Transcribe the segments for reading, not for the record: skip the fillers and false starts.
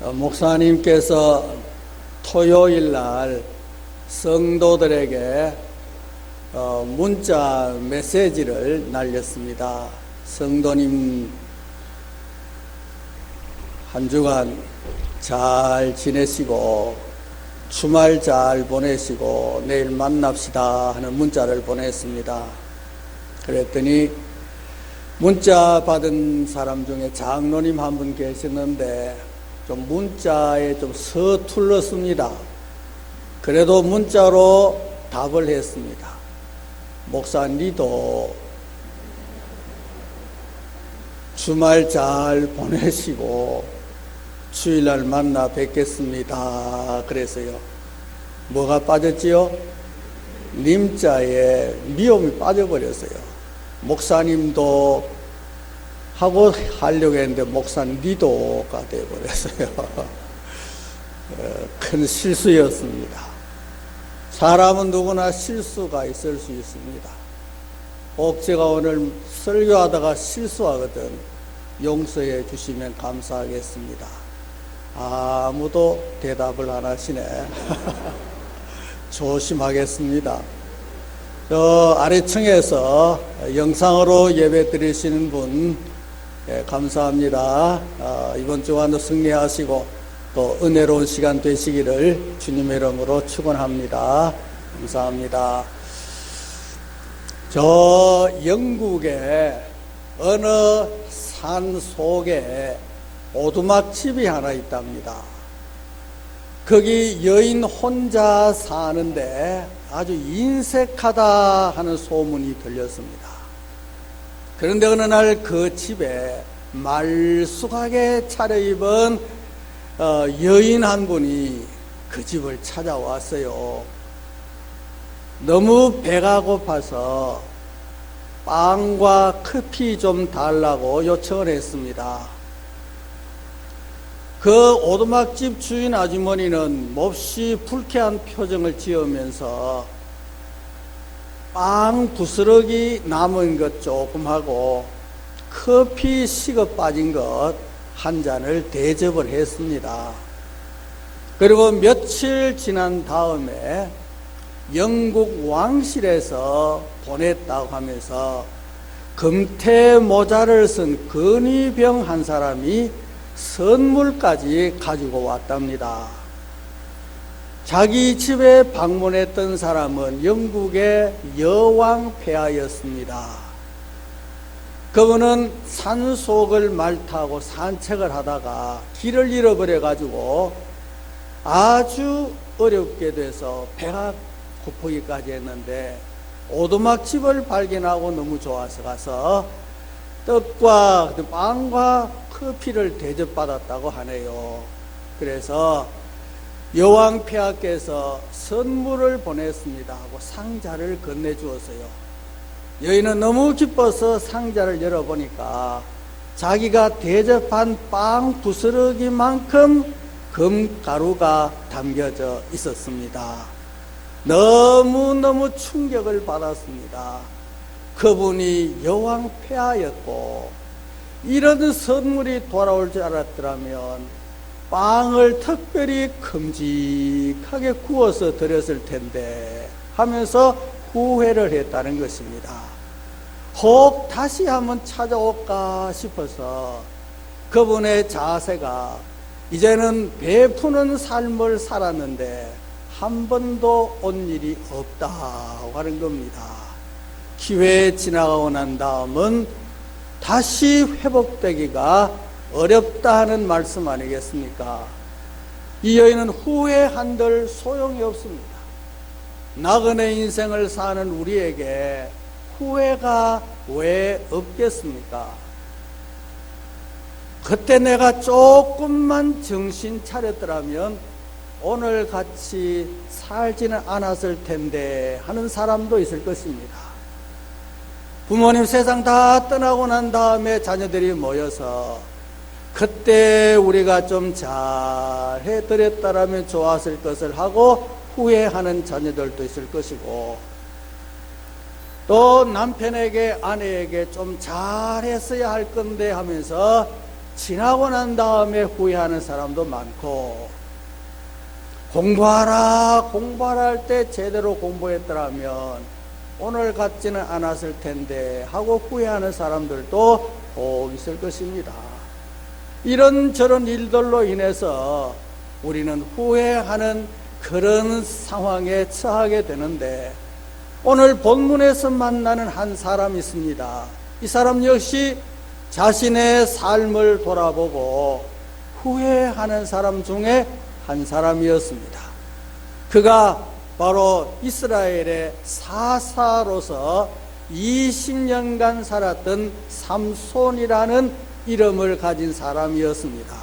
목사님께서 토요일 날 성도들에게 문자 메시지를 날렸습니다. 성도님 한 주간 잘 지내시고 주말 잘 보내시고 내일 만납시다 하는 문자를 보냈습니다. 그랬더니 문자 받은 사람 중에 장로님 한 분 계셨는데 좀 문자에 좀 서툴렀습니다. 그래도 문자로 답을 했습니다. 목사, 니도 주말 잘 보내시고 주일날 만나 뵙겠습니다. 그래서요. 뭐가 빠졌지요? 님자에 미움이 빠져버렸어요. 목사님도 하고 하려고 했는데 목사 니도가 되어버렸어요. 큰 실수였습니다. 사람은 누구나 실수가 있을 수 있습니다. 꼭 제가 오늘 설교하다가 실수하거든 용서해 주시면 감사하겠습니다. 아무도 대답을 안 하시네. 조심하겠습니다. 저 아래층에서 영상으로 예배 드리시는 분 감사합니다. 이번 주간도 승리하시고 또 은혜로운 시간 되시기를 주님의 이름으로 축원합니다. 감사합니다. 저 영국의 어느 산 속에 오두막집이 하나 있답니다. 거기 여인 혼자 사는데 아주 인색하다 하는 소문이 들렸습니다. 그런데 어느 날 그 집에 말쑥하게 차려입은 여인 한 분이 그 집을 찾아왔어요. 너무 배가 고파서 빵과 커피 좀 달라고 요청을 했습니다. 그 오두막집 주인 아주머니는 몹시 불쾌한 표정을 지으면서 빵 부스러기 남은 것 조금 하고 커피 식어 빠진 것 한 잔을 대접을 했습니다. 그리고 며칠 지난 다음에 영국 왕실에서 보냈다고 하면서 금태 모자를 쓴 근위병 한 사람이 선물까지 가지고 왔답니다. 자기 집에 방문했던 사람은 영국의 여왕 폐하였습니다. 그분은 산속을 말 타고 산책을 하다가 길을 잃어버려 가지고 아주 어렵게 돼서 배가 고프기까지 했는데 오두막집을 발견하고 너무 좋아서 가서 떡과 빵과 커피를 대접받았다고 하네요. 그래서 여왕 폐하께서 선물을 보냈습니다 하고 상자를 건네주었어요. 여인은 너무 기뻐서 상자를 열어보니까 자기가 대접한 빵 부스러기만큼 금가루가 담겨져 있었습니다. 너무너무 충격을 받았습니다. 그분이 여왕 폐하였고 이런 선물이 돌아올 줄 알았더라면 빵을 특별히 큼직하게 구워서 드렸을 텐데 하면서 후회를 했다는 것입니다. 혹 다시 한번 찾아올까 싶어서 그분의 자세가 이제는 베푸는 삶을 살았는데 한 번도 온 일이 없다고 하는 겁니다. 기회 지나가고 난 다음은 다시 회복되기가 어렵다 하는 말씀 아니겠습니까? 이 여인은 후회한들 소용이 없습니다. 나그네 인생을 사는 우리에게 후회가 왜 없겠습니까? 그때 내가 조금만 정신 차렸더라면 오늘 같이 살지는 않았을 텐데 하는 사람도 있을 것입니다. 부모님 세상 다 떠나고 난 다음에 자녀들이 모여서 그때 우리가 좀 잘해드렸다라면 좋았을 것을 하고 후회하는 자녀들도 있을 것이고 또 남편에게 아내에게 좀 잘했어야 할 건데 하면서 지나고 난 다음에 후회하는 사람도 많고, 공부하라 할 때 제대로 공부했더라면 오늘 같지는 않았을 텐데 하고 후회하는 사람들도 꼭 있을 것입니다. 이런저런 일들로 인해서 우리는 후회하는 그런 상황에 처하게 되는데, 오늘 본문에서 만나는 한 사람이 있습니다. 이 사람 역시 자신의 삶을 돌아보고 후회하는 사람 중에 한 사람이었습니다. 그가 바로 이스라엘의 사사로서 20년간 살았던 삼손이라는 이름을 가진 사람이었습니다.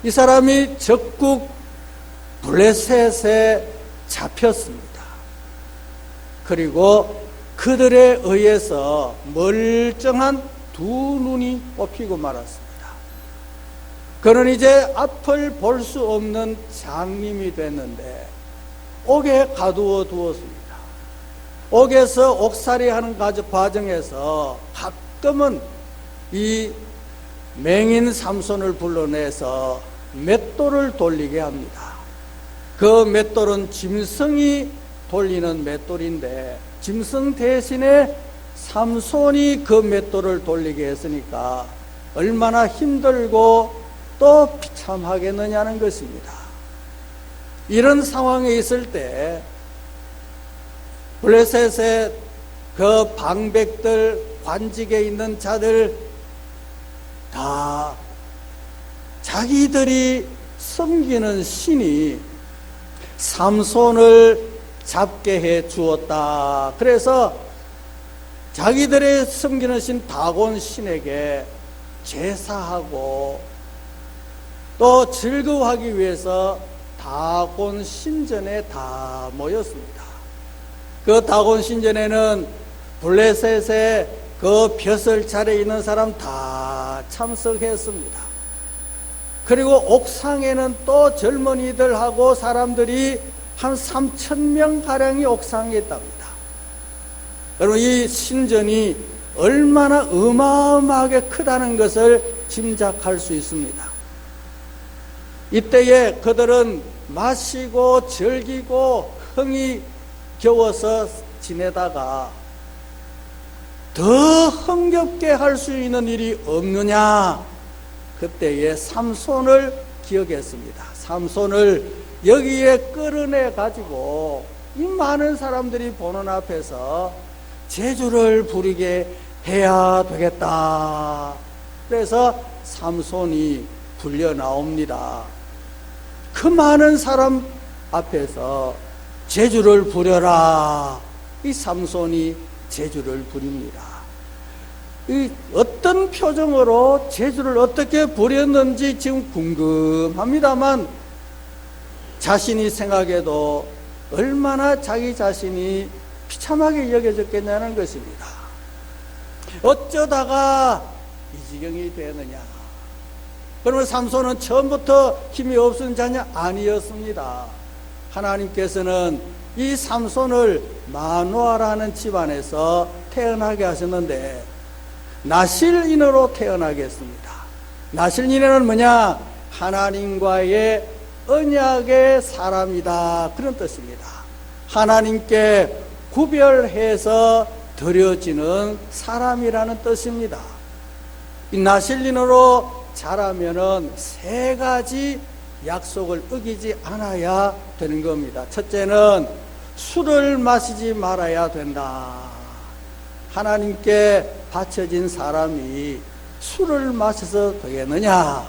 이 사람이 적국 블레셋에 잡혔습니다. 그리고 그들에 의해서 멀쩡한 두 눈이 뽑히고 말았습니다. 그는 이제 앞을 볼 수 없는 장님이 됐는데 옥에 가두어 두었습니다. 옥에서 옥살이하는 과정에서 가끔은 이 맹인 삼손을 불러내서 맷돌을 돌리게 합니다. 그 맷돌은 짐승이 돌리는 맷돌인데, 짐승 대신에 삼손이 그 맷돌을 돌리게 했으니까 얼마나 힘들고 또 비참하겠느냐는 것입니다. 이런 상황에 있을 때 블레셋의 그 방백들, 관직에 있는 자들 다 자기들이 섬기는 신이 삼손을 잡게 해 주었다. 그래서 자기들의 섬기는 신 다곤 신에게 제사하고 또 즐거워하기 위해서 다곤 신전에 다 모였습니다. 그 다곤 신전에는 블레셋의 그 벼슬 자리에 있는 사람 다 참석했습니다. 그리고 옥상에는 또 젊은이들하고 사람들이 한 3,000명 가량이 옥상에 있답니다. 여러분, 이 신전이 얼마나 어마어마하게 크다는 것을 짐작할 수 있습니다. 이때에 그들은 마시고 즐기고 흥이 겨워서 지내다가 더 흥겹게 할 수 있는 일이 없느냐, 그때에 삼손을 기억했습니다. 삼손을 여기에 끌어내 가지고 이 많은 사람들이 보는 앞에서 제주를 부리게 해야 되겠다. 그래서 삼손이 불려 나옵니다. 그 많은 사람 앞에서 제주를 부려라. 이 삼손이 제주를 부립니다. 이 어떤 표정으로 제주를 어떻게 부렸는지 지금 궁금합니다만, 자신이 생각해도 얼마나 자기 자신이 비참하게 여겨졌겠냐는 것입니다. 어쩌다가 이 지경이 되느냐. 그러면 삼손은 처음부터 힘이 없은 자냐? 아니었습니다. 하나님께서는 이 삼손을 마누아라는 집안에서 태어나게 하셨는데 나실인으로 태어나게 했습니다. 나실인은 뭐냐? 하나님과의 언약의 사람이다, 그런 뜻입니다. 하나님께 구별해서 드려지는 사람이라는 뜻입니다. 이 나실인으로 자라면은 세 가지 약속을 어기지 않아야 되는 겁니다. 첫째는 술을 마시지 말아야 된다. 하나님께 바쳐진 사람이 술을 마셔서 되겠느냐?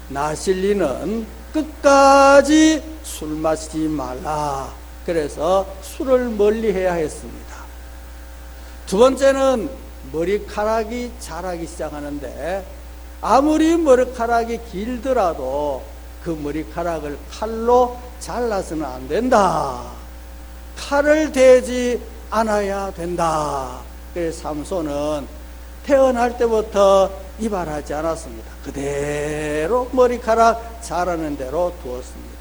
나실리는 끝까지 술 마시지 말라. 그래서 술을 멀리해야 했습니다. 두 번째는 머리카락이 자라기 시작하는데 아무리 머리카락이 길더라도 그 머리카락을 칼로 잘라서는 안 된다. 칼을 대지 않아야 된다. 그래서 삼손은 태어날 때부터 이발하지 않았습니다. 그대로 머리카락 자라는 대로 두었습니다.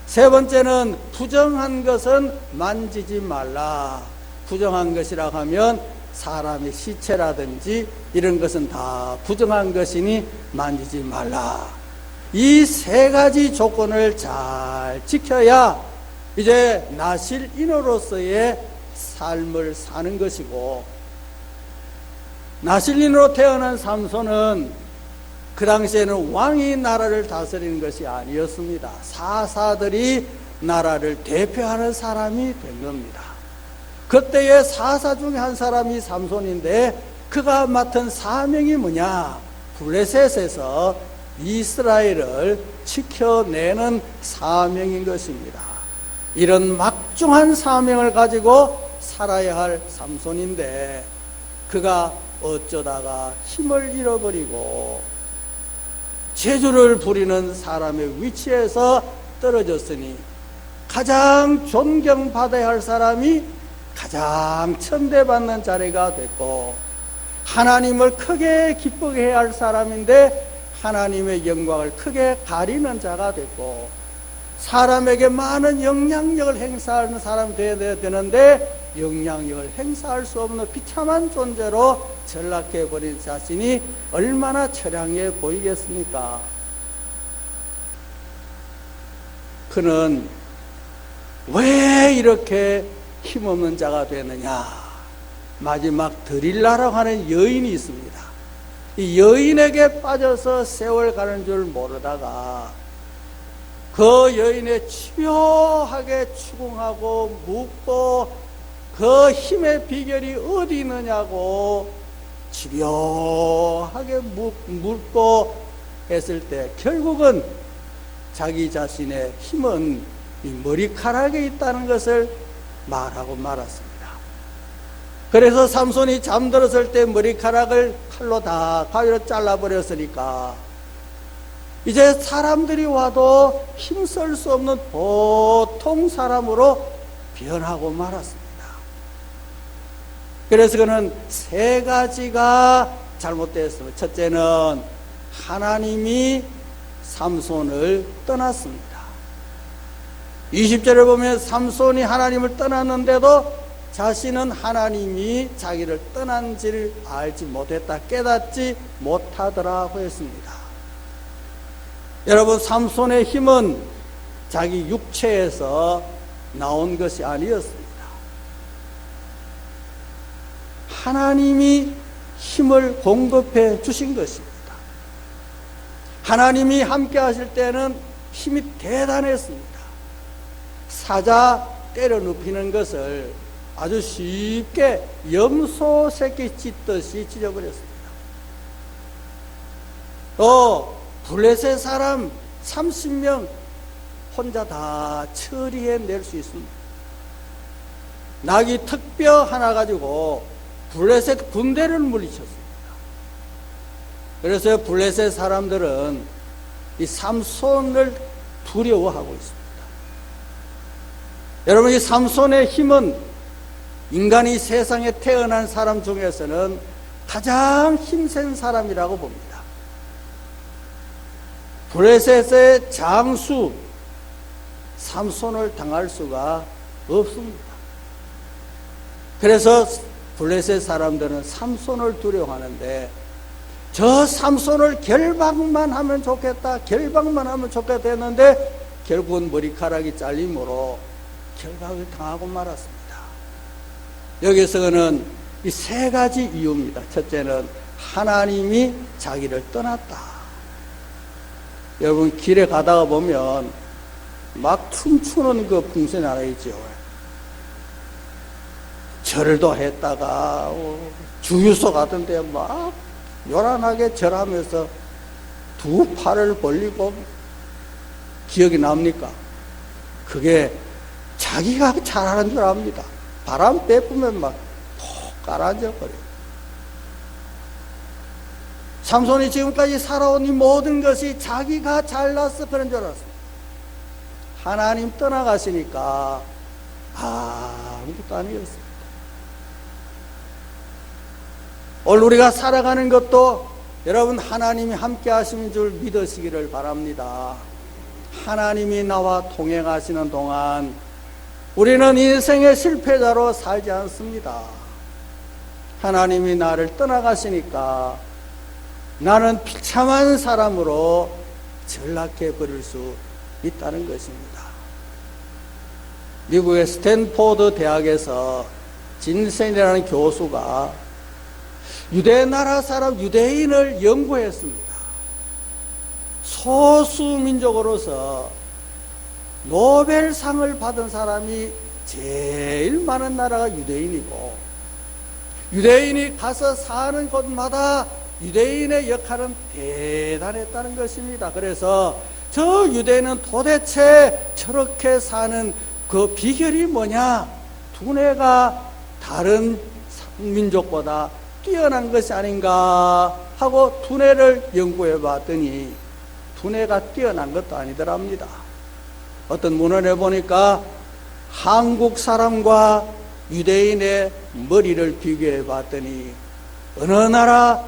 세 번째는 부정한 것은 만지지 말라. 부정한 것이라 하면 사람의 시체라든지 이런 것은 다 부정한 것이니 만지지 말라. 이 세 가지 조건을 잘 지켜야 이제 나실인으로서의 삶을 사는 것이고, 나실인으로 태어난 삼손은 그 당시에는 왕이 나라를 다스리는 것이 아니었습니다. 사사들이 나라를 대표하는 사람이 된 겁니다. 그때의 사사 중에 한 사람이 삼손인데, 그가 맡은 사명이 뭐냐? 블레셋에서 이스라엘을 지켜내는 사명인 것입니다. 이런 막중한 사명을 가지고 살아야 할 삼손인데, 그가 어쩌다가 힘을 잃어버리고 재주를 부리는 사람의 위치에서 떨어졌으니, 가장 존경받아야 할 사람이 가장 천대받는 자리가 됐고, 하나님을 크게 기쁘게 해야 할 사람인데 하나님의 영광을 크게 가리는 자가 됐고, 사람에게 많은 영향력을 행사하는 사람이 되어야 되는데 영향력을 행사할 수 없는 비참한 존재로 전락해버린 자신이 얼마나 처량해 보이겠습니까? 그는 왜 이렇게 힘없는 자가 되느냐? 마지막 드릴라라고 하는 여인이 있습니다. 이 여인에게 빠져서 세월 가는 줄 모르다가 그 여인의 집요하게 추궁하고 묻고, 그 힘의 비결이 어디 있느냐고 집요하게 묻고 했을 때, 결국은 자기 자신의 힘은 이 머리카락에 있다는 것을 말하고 말았습니다. 그래서 삼손이 잠들었을 때 머리카락을 칼로 다 가위로 잘라버렸으니까 이제 사람들이 와도 힘쓸 수 없는 보통 사람으로 변하고 말았습니다. 그래서 그는 세 가지가 잘못되었습니다. 첫째는 하나님이 삼손을 떠났습니다. 20절을 보면 삼손이 하나님을 떠났는데도 자신은 하나님이 자기를 떠난지를 알지 못했다, 깨닫지 못하더라고 했습니다. 여러분, 삼손의 힘은 자기 육체에서 나온 것이 아니었습니다. 하나님이 힘을 공급해 주신 것입니다. 하나님이 함께 하실 때는 힘이 대단했습니다. 사자 때려 눕히는 것을 아주 쉽게 염소 새끼 찢듯이 찢어버렸습니다. 또 블레셋 사람 30명 혼자 다 처리해낼 수 있습니다. 나귀 턱뼈 하나 가지고 블레셋 군대를 물리쳤습니다. 그래서 블레셋 사람들은 이 삼손을 두려워하고 있습니다. 여러분, 이 삼손의 힘은 인간이 세상에 태어난 사람 중에서는 가장 힘센 사람이라고 봅니다. 블레셋의 장수 삼손을 당할 수가 없습니다. 그래서 블레셋 사람들은 삼손을 두려워하는데, 저 삼손을 결박만 하면 좋겠다, 결박만 하면 좋겠다 했는데 결국은 머리카락이 잘림으로 결박을 당하고 말았습니다. 여기서는 이 세 가지 이유입니다. 첫째는 하나님이 자기를 떠났다. 여러분, 길에 가다가 보면 막 춤추는 그 풍선이 하나 있죠. 절도 했다가 주유소 같은 데 막 요란하게 절하면서 두 팔을 벌리고, 기억이 납니까? 그게 자기가 잘하는 줄 압니다. 바람 빼쁘면 막 푹 가라앉아버려요. 삼손이 지금까지 살아온 이 모든 것이 자기가 잘나서 그런 줄 알았습니다. 하나님 떠나가시니까 아무것도 아니었습니다. 오늘 우리가 살아가는 것도 여러분, 하나님이 함께 하시는 줄 믿으시기를 바랍니다. 하나님이 나와 동행하시는 동안 우리는 인생의 실패자로 살지 않습니다. 하나님이 나를 떠나가시니까 나는 비참한 사람으로 전락해 버릴 수 있다는 것입니다. 미국의 스탠포드 대학에서 진센이라는 교수가 유대 나라 사람 유대인을 연구했습니다. 소수민족으로서 노벨상을 받은 사람이 제일 많은 나라가 유대인이고, 유대인이 가서 사는 곳마다 유대인의 역할은 대단했다는 것입니다. 그래서 저 유대인은 도대체 저렇게 사는 그 비결이 뭐냐? 두뇌가 다른 민족보다 뛰어난 것이 아닌가 하고 두뇌를 연구해 봤더니 두뇌가 뛰어난 것도 아니더랍니다. 어떤 문헌에 보니까 한국 사람과 유대인의 머리를 비교해 봤더니 어느 나라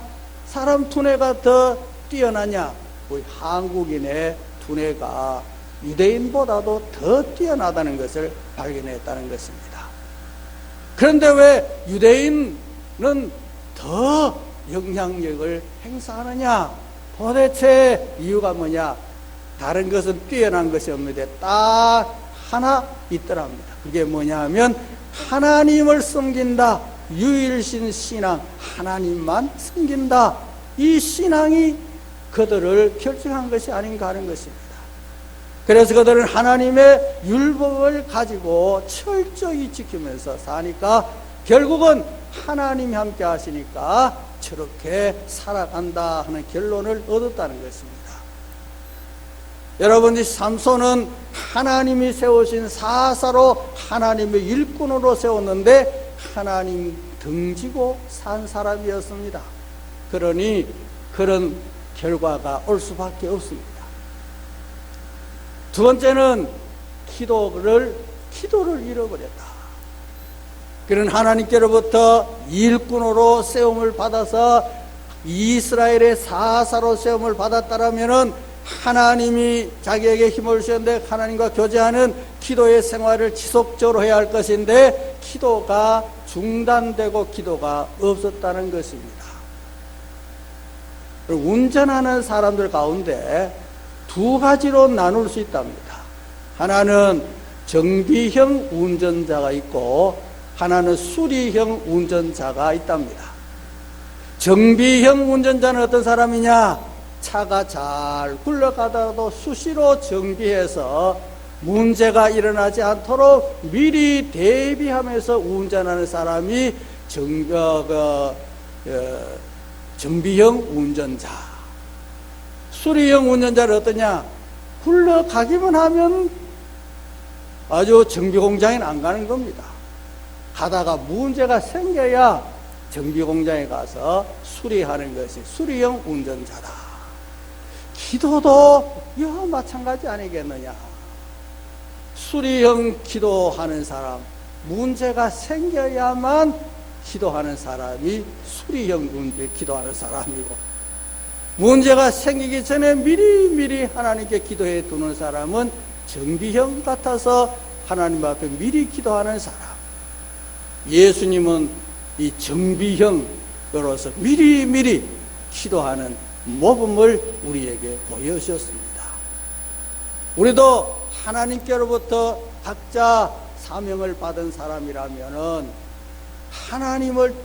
사람 두뇌가 더 뛰어나냐? 우리 한국인의 두뇌가 유대인보다도 더 뛰어나다는 것을 발견했다는 것입니다. 그런데 왜 유대인은 더 영향력을 행사하느냐? 도대체 이유가 뭐냐? 다른 것은 뛰어난 것이 없는데 딱 하나 있더랍니다. 그게 뭐냐 하면 하나님을 섬긴다. 유일신 신앙, 하나님만 섬긴다. 이 신앙이 그들을 결정한 것이 아닌가 하는 것입니다. 그래서 그들은 하나님의 율법을 가지고 철저히 지키면서 사니까 결국은 하나님이 함께 하시니까 저렇게 살아간다 하는 결론을 얻었다는 것입니다. 여러분, 이 삼손은 하나님이 세우신 사사로 하나님의 일꾼으로 세웠는데 하나님 등지고 산 사람이었습니다. 그러니 그런 결과가 올 수밖에 없습니다. 두 번째는 기도를 잃어버렸다. 그는 하나님께로부터 일꾼으로 세움을 받아서 이스라엘의 사사로 세움을 받았다라면은 하나님이 자기에게 힘을 주셨는데 하나님과 교제하는 기도의 생활을 지속적으로 해야 할 것인데 기도가 중단되고 기도가 없었다는 것입니다. 운전하는 사람들 가운데 두 가지로 나눌 수 있답니다. 하나는 정비형 운전자가 있고 하나는 수리형 운전자가 있답니다. 정비형 운전자는 어떤 사람이냐? 차가 잘 굴러가다가도 수시로 정비해서 문제가 일어나지 않도록 미리 대비하면서 운전하는 사람이 정비형 운전자. 수리형 운전자는 어떠냐? 굴러가기만 하면 아주 정비공장에는 안 가는 겁니다. 가다가 문제가 생겨야 정비공장에 가서 수리하는 것이 수리형 운전자다. 기도도 이와 마찬가지 아니겠느냐? 수리형 기도하는 사람, 문제가 생겨야만 기도하는 사람이 수리형 기도하는 사람이고, 문제가 생기기 전에 미리 하나님께 기도해 두는 사람은 정비형 같아서 하나님 앞에 미리 기도하는 사람. 예수님은 이 정비형으로서 미리 기도하는 모범을 우리에게 보여주셨습니다. 우리도 하나님께로부터 각자 사명을 받은 사람이라면은 하나님을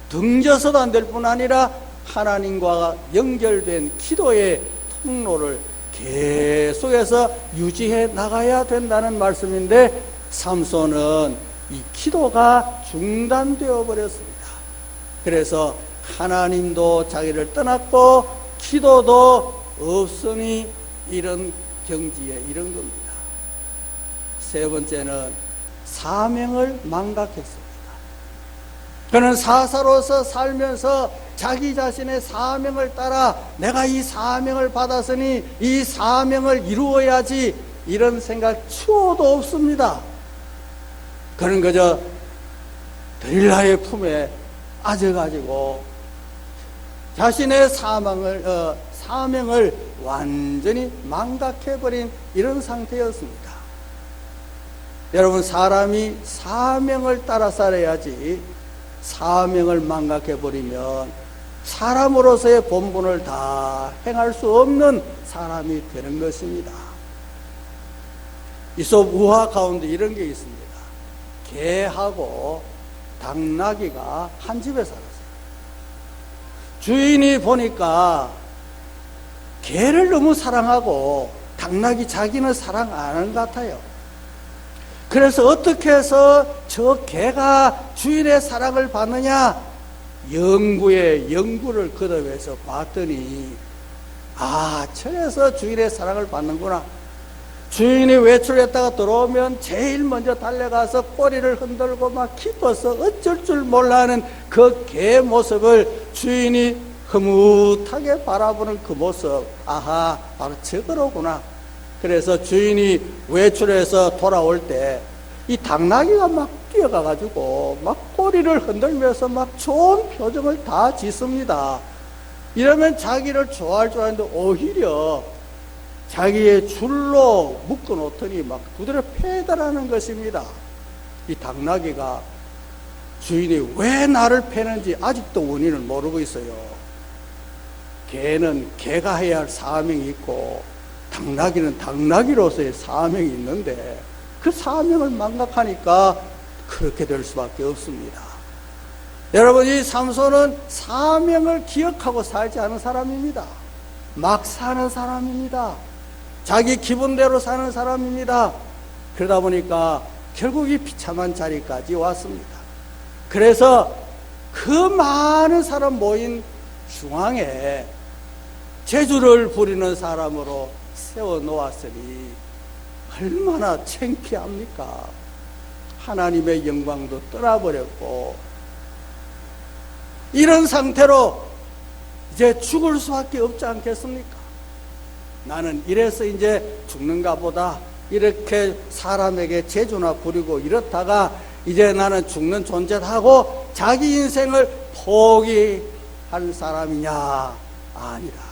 등져서도 안 될 뿐 아니라 하나님과 연결된 기도의 통로를 계속해서 유지해 나가야 된다는 말씀인데 삼손은 이 기도가 중단되어 버렸습니다. 그래서 하나님도 자기를 떠났고 기도도 없으니 이런 경지에 이른 겁니다. 세 번째는 사명을 망각했습니다. 그는 사사로서 살면서 자기 자신의 사명을 따라 내가 이 사명을 받았으니 이 사명을 이루어야지 이런 생각 추호도 없습니다. 그는 그저 데릴라의 품에 앉아가지고 자신의 사명을 완전히 망각해버린 이런 상태였습니다. 여러분, 사람이 사명을 따라 살아야지 사명을 망각해버리면 사람으로서의 본분을 다 행할 수 없는 사람이 되는 것입니다. 이솝 우화 가운데 이런 게 있습니다. 개하고 당나귀가 한 집에 살았어요. 주인이 보니까 개를 너무 사랑하고 당나귀 자기는 사랑 안 하는 것 같아요. 그래서 어떻게 해서 저 개가 주인의 사랑을 받느냐, 연구를 거듭해서 봤더니 저래서 주인의 사랑을 받는구나. 주인이 외출했다가 들어오면 제일 먼저 달려가서 꼬리를 흔들고 막 기뻐서 어쩔 줄 몰라 하는 그 개 모습을 주인이 흐뭇하게 바라보는 그 모습, 바로 저거로구나. 그래서 주인이 외출해서 돌아올 때 이 당나귀가 막 뛰어가가지고 막 꼬리를 흔들면서 막 좋은 표정을 다 짓습니다. 이러면 자기를 좋아할 줄 알았는데 오히려 자기의 줄로 묶어 놓더니 막 두드려 패더라는 것입니다. 이 당나귀가 주인이 왜 나를 패는지 아직도 원인을 모르고 있어요. 개는 개가 해야 할 사명이 있고 당나귀는 당나귀로서의 사명이 있는데 그 사명을 망각하니까 그렇게 될 수밖에 없습니다. 여러분, 이 삼손은 사명을 기억하고 살지 않은 사람입니다. 막 사는 사람입니다. 자기 기분대로 사는 사람입니다. 그러다 보니까 결국 이 비참한 자리까지 왔습니다. 그래서 그 많은 사람 모인 중앙에 재주를 부리는 사람으로 세워놓았으니 얼마나 창피합니까? 하나님의 영광도 떠나버렸고 이런 상태로 이제 죽을 수밖에 없지 않겠습니까? 나는 이래서 이제 죽는가 보다, 이렇게 사람에게 재주나 부리고 이렇다가 이제 나는 죽는 존재다 하고 자기 인생을 포기할 사람이냐? 아니라.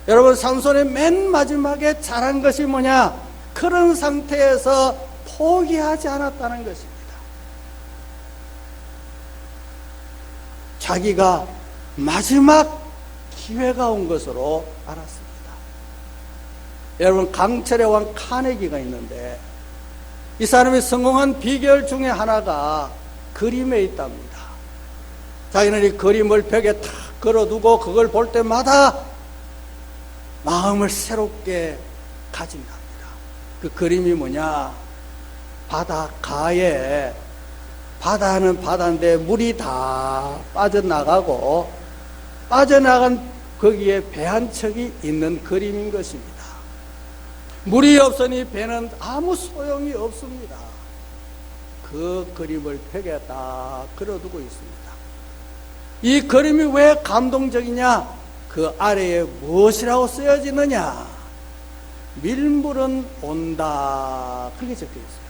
여러분, 삼손의 맨 마지막에 잘한 것이 뭐냐? 그런 상태에서 포기하지 않았다는 것입니다. 자기가 마지막 기회가 온 것으로 알았습니다. 여러분, 강철의 왕 카네기가 있는데 이 사람이 성공한 비결 중에 하나가 그림에 있답니다. 자기는 이 그림을 벽에 탁 걸어두고 그걸 볼 때마다 마음을 새롭게 가진답니다. 그 그림이 뭐냐? 바닷가에, 바다는 바다인데 물이 다 빠져나가고 빠져나간 거기에 배 한 척이 있는 그림인 것입니다. 물이 없으니 배는 아무 소용이 없습니다. 그 그림을 벽에 딱 걸어두고 있습니다. 이 그림이 왜 감동적이냐? 그 아래에 무엇이라고 쓰여지느냐? 밀물은 온다, 그렇게 적혀 있어요.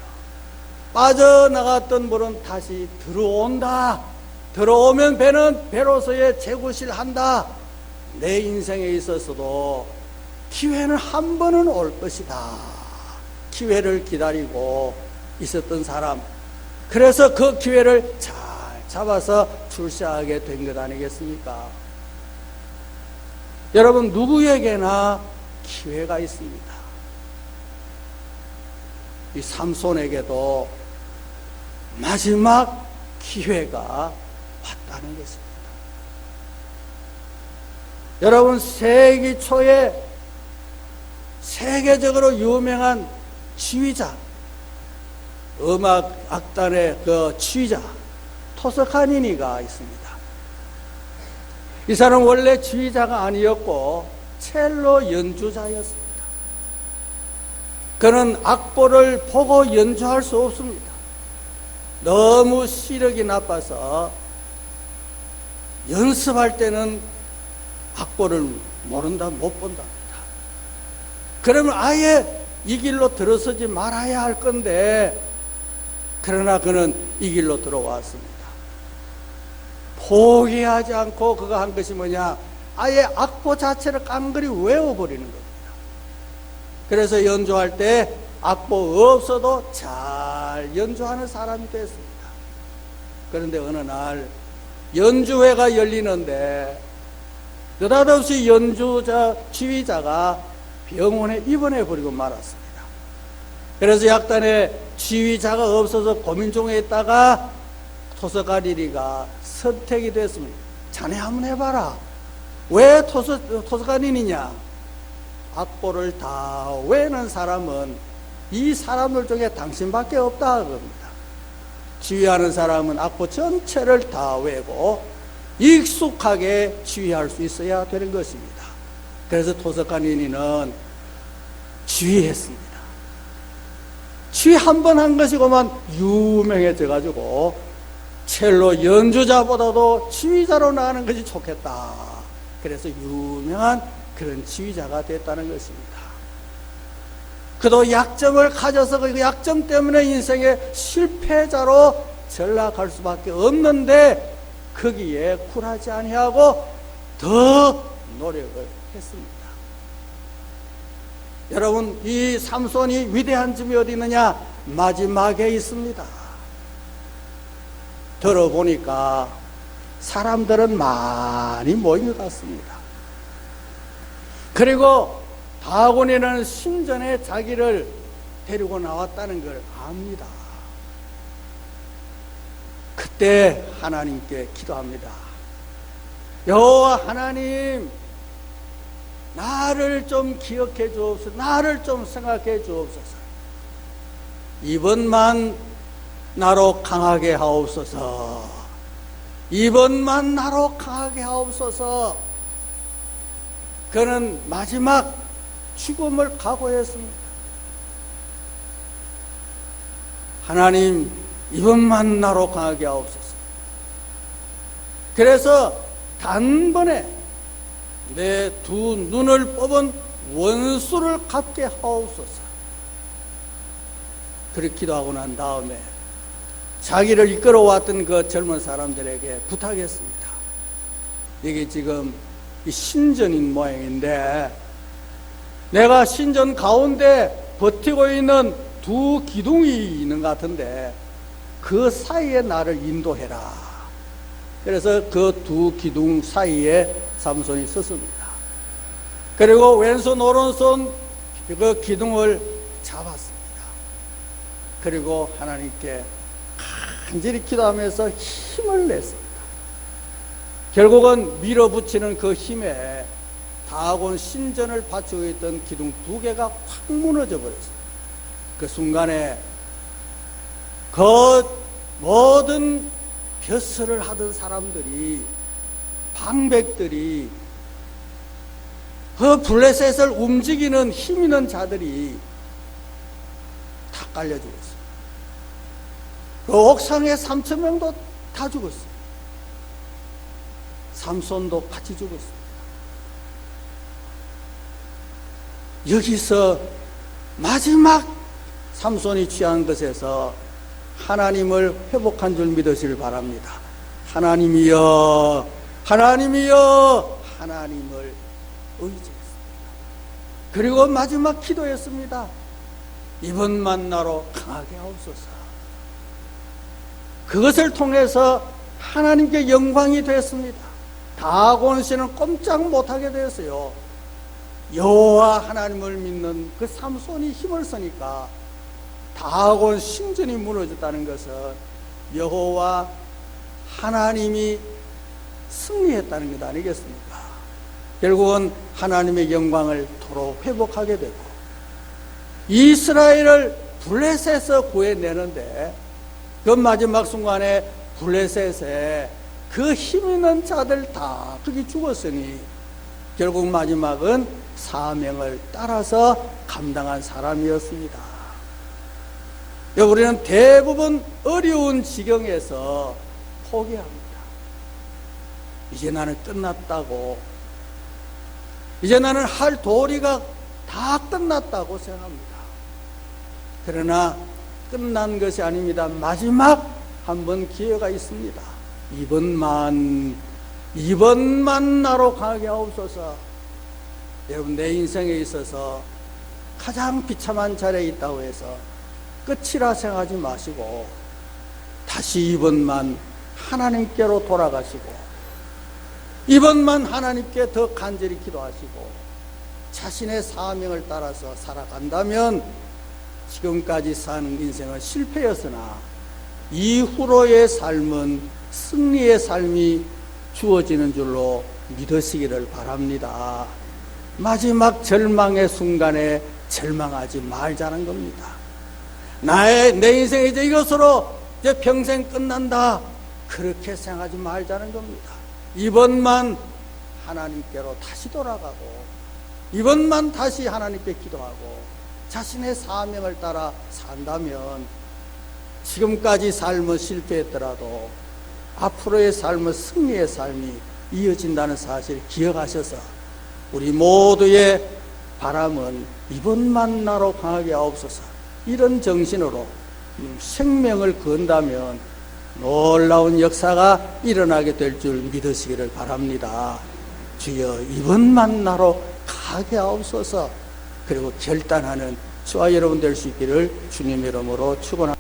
빠져나갔던 물은 다시 들어온다. 들어오면 배는 배로서의 재구실한다. 내 인생에 있어서도 기회는 한 번은 올 것이다. 기회를 기다리고 있었던 사람, 그래서 그 기회를 잘 잡아서 출세하게 된 것 아니겠습니까? 여러분, 누구에게나 기회가 있습니다. 이 삼손에게도 마지막 기회가 왔다는 것입니다. 여러분, 세기 초에 세계적으로 유명한 지휘자, 음악 악단의 그 지휘자 토스카니니가 있습니다. 이 사람은 원래 지휘자가 아니었고 첼로 연주자였습니다. 그는 악보를 보고 연주할 수 없습니다. 너무 시력이 나빠서 연습할 때는 악보를 모른다, 못 본답니다. 그러면 아예 이 길로 들어서지 말아야 할 건데, 그러나 그는 이 길로 들어왔습니다. 포기하지 않고 그가 한 것이 뭐냐? 아예 악보 자체를 깡그리 외워버리는 겁니다. 그래서 연주할 때 악보 없어도 잘 연주하는 사람이 됐습니다. 그런데 어느 날 연주회가 열리는데 느닷없이 연주자 지휘자가 병원에 입원해 버리고 말았습니다. 그래서 약단에 지휘자가 없어서 고민 중에 있다가 토스카니니가 선택이 됐습니다. 자네 한번 해봐라. 왜 토스카니니냐? 악보를 다 외는 사람은 이 사람들 중에 당신밖에 없다 겁니다. 지휘하는 사람은 악보 전체를 다 외고 익숙하게 지휘할 수 있어야 되는 것입니다. 그래서 토스카니니는 지휘했습니다. 지휘 한 번 한 것이고만 유명해져 가지고 첼로 연주자보다도 지휘자로 나가는 것이 좋겠다. 그래서 유명한 그런 지휘자가 됐다는 것입니다. 그도 약점을 가져서 그 약점 때문에 인생의 실패자로 전락할 수밖에 없는데 거기에 굴하지 아니하고 더 노력을 했습니다. 여러분, 이 삼손이 위대한 점이 어디 있느냐? 마지막에 있습니다. 들어보니까 사람들은 많이 모인 것 같습니다. 그리고 다곤이라는 신전에 자기를 데리고 나왔다는 걸 압니다. 그때 하나님께 기도합니다. 여호와 하나님, 나를 좀 기억해 주옵소서. 나를 좀 생각해 주옵소서. 이번만 나로 강하게 하옵소서. 이번만 나로 강하게 하옵소서. 그는 마지막 죽음을 각오했습니다. 하나님, 이번만 나로 강하게 하옵소서. 그래서 단번에 내 두 눈을 뽑은 원수를 갚게 하옵소서. 그렇게 기도하고 난 다음에 자기를 이끌어왔던 그 젊은 사람들에게 부탁했습니다. 이게 지금 이 신전인 모양인데 내가 신전 가운데 버티고 있는 두 기둥이 있는 것 같은데 그 사이에 나를 인도해라. 그래서 그 두 기둥 사이에 삼손이 섰습니다. 그리고 왼손 오른손 그 기둥을 잡았습니다. 그리고 하나님께 간절히 기도하면서 힘을 냈습니다. 결국은 밀어붙이는 그 힘에 다곤 신전을 받치고 있던 기둥 두 개가 확 무너져 버렸습니다. 그 순간에 그 모든 벼슬을 하던 사람들이, 방백들이, 그 블레셋을 움직이는 힘 있는 자들이 다 깔려 죽었어요. 그 옥상에 3,000명도 다 죽었어요. 삼손도 같이 죽었어요. 여기서 마지막 삼손이 취한 것에서 하나님을 회복한 줄 믿으시길 바랍니다. 하나님이여, 하나님이여, 하나님을 의지했습니다. 그리고 마지막 기도했습니다. 이번 만나로 강하게 하옵소서. 그것을 통해서 하나님께 영광이 됐습니다. 다곤 씨는 꼼짝 못하게 되었어요. 여호와 하나님을 믿는 그 삼손이 힘을 쓰니까 다곤 신전이 무너졌다는 것은 여호와 하나님이 승리했다는 것 아니겠습니까? 결국은 하나님의 영광을 도로 회복하게 되고 이스라엘을 블레셋에서 구해내는데 그 마지막 순간에 블레셋에 그 힘 있는 자들 다 거기 죽었으니 결국 마지막은 사명을 따라서 감당한 사람이었습니다. 우리는 대부분 어려운 지경에서 포기합니다. 이제 나는 끝났다고, 이제 나는 할 도리가 다 끝났다고 생각합니다. 그러나 끝난 것이 아닙니다. 마지막 한 번 기회가 있습니다. 이번만 나로 가게 하옵소서. 여러분, 내 인생에 있어서 가장 비참한 자리에 있다고 해서 끝이라 생각하지 마시고 다시 하나님께로 돌아가시고 이번만 하나님께 더 간절히 기도하시고 자신의 사명을 따라서 살아간다면 지금까지 사는 인생은 실패였으나 이후로의 삶은 승리의 삶이 주어지는 줄로 믿으시기를 바랍니다. 마지막 절망의 순간에 절망하지 말자는 겁니다. 내 인생이 이제 이것으로 이제 평생 끝난다, 그렇게 생각하지 말자는 겁니다. 이번만 하나님께로 다시 돌아가고 이번만 다시 하나님께 기도하고 자신의 사명을 따라 산다면 지금까지 삶은 실패했더라도 앞으로의 삶은 승리의 삶이 이어진다는 사실을 기억하셔서 우리 모두의 바람은 이번만 나로 강하게 하옵소서, 이런 정신으로 생명을 건다면 놀라운 역사가 일어나게 될 줄 믿으시기를 바랍니다. 주여 이번만 나로 강하게 하옵소서. 그리고 결단하는 저와 여러분 될 수 있기를 주님의 이름으로 축원합니다.